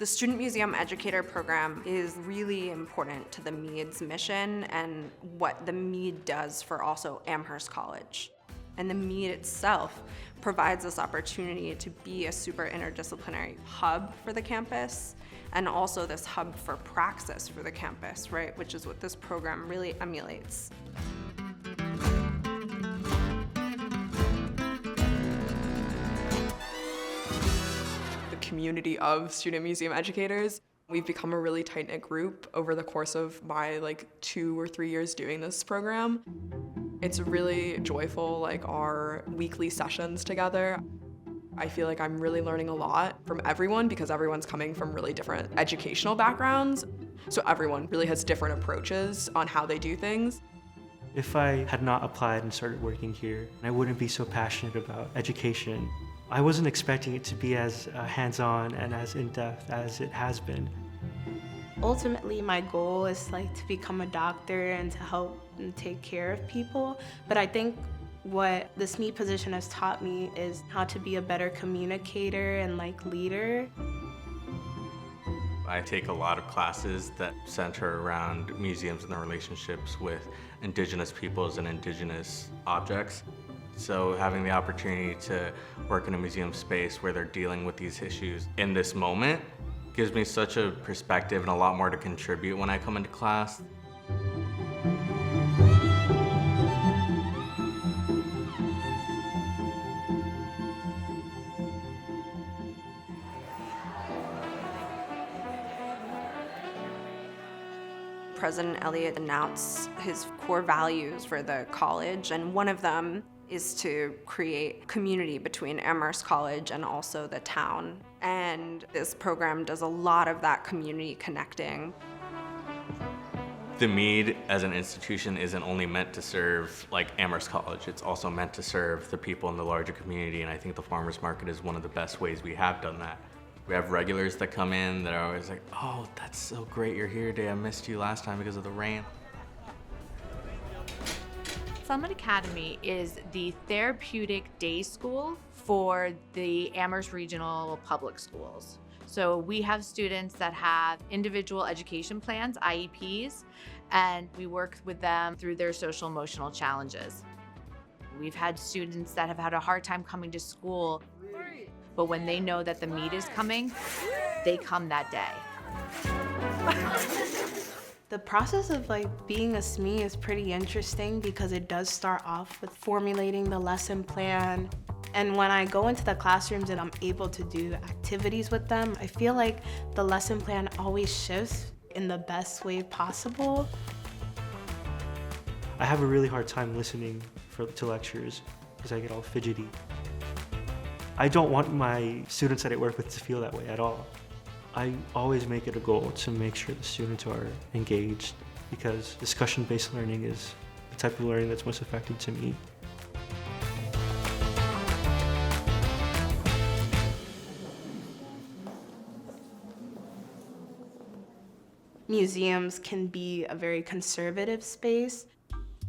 The Student Museum Educator Program is really important to the Mead's mission and what the Mead does for also Amherst College. And the Mead itself provides this opportunity to be a super interdisciplinary hub for the campus and also this hub for praxis for the campus, right? Which is what this program really emulates. Community of student museum educators. We've become a really tight-knit group over the course of my 2 or 3 years doing this program. It's really joyful, our weekly sessions together. I feel like I'm really learning a lot from everyone because everyone's coming from really different educational backgrounds. So everyone really has different approaches on how they do things. If I had not applied and started working here, I wouldn't be so passionate about education. I wasn't expecting it to be as hands-on and as in-depth as it has been. Ultimately, my goal is to become a doctor and to help and take care of people. But I think what this Mead position has taught me is how to be a better communicator and leader. I take a lot of classes that center around museums and their relationships with indigenous peoples and indigenous objects. So having the opportunity to work in a museum space where they're dealing with these issues in this moment gives me such a perspective and a lot more to contribute when I come into class. President Elliott announced his core values for the college, and one of them is to create community between Amherst College and also the town. And this program does a lot of that community connecting. The Mead as an institution isn't only meant to serve Amherst College, it's also meant to serve the people in the larger community, and I think the farmers market is one of the best ways we have done that. We have regulars that come in that are always like, oh, that's so great you're here today, I missed you last time because of the rain. Summit Academy is the therapeutic day school for the Amherst Regional Public Schools. So we have students that have individual education plans, IEPs, and we work with them through their social emotional challenges. We've had students that have had a hard time coming to school, but when they know that the Mead is coming, they come that day. The process of being a SME is pretty interesting because it does start off with formulating the lesson plan. And when I go into the classrooms and I'm able to do activities with them, I feel like the lesson plan always shifts in the best way possible. I have a really hard time listening to lectures because I get all fidgety. I don't want my students that I work with to feel that way at all. I always make it a goal to make sure the students are engaged because discussion-based learning is the type of learning that's most effective to me. Museums can be a very conservative space,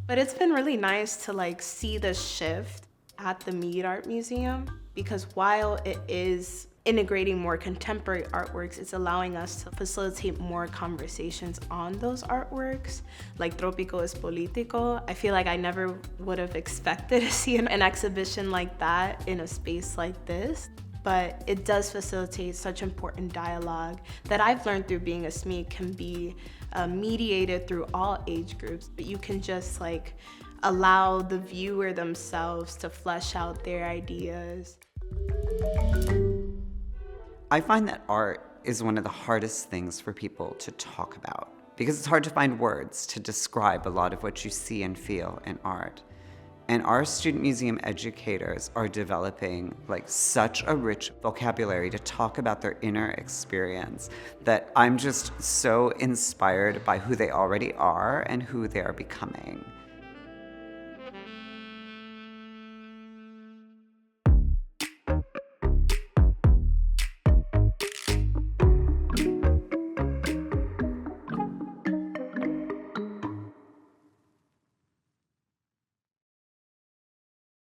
but it's been really nice to see the shift at the Mead Art Museum because while it is integrating more contemporary artworks, it's allowing us to facilitate more conversations on those artworks. Like Trópico es Político, I feel like I never would have expected to see an exhibition like that in a space like this. But it does facilitate such important dialogue that I've learned through being a SME can be mediated through all age groups, but you can just allow the viewer themselves to flesh out their ideas. I find that art is one of the hardest things for people to talk about because it's hard to find words to describe a lot of what you see and feel in art. And our student museum educators are developing such a rich vocabulary to talk about their inner experience that I'm just so inspired by who they already are and who they are becoming.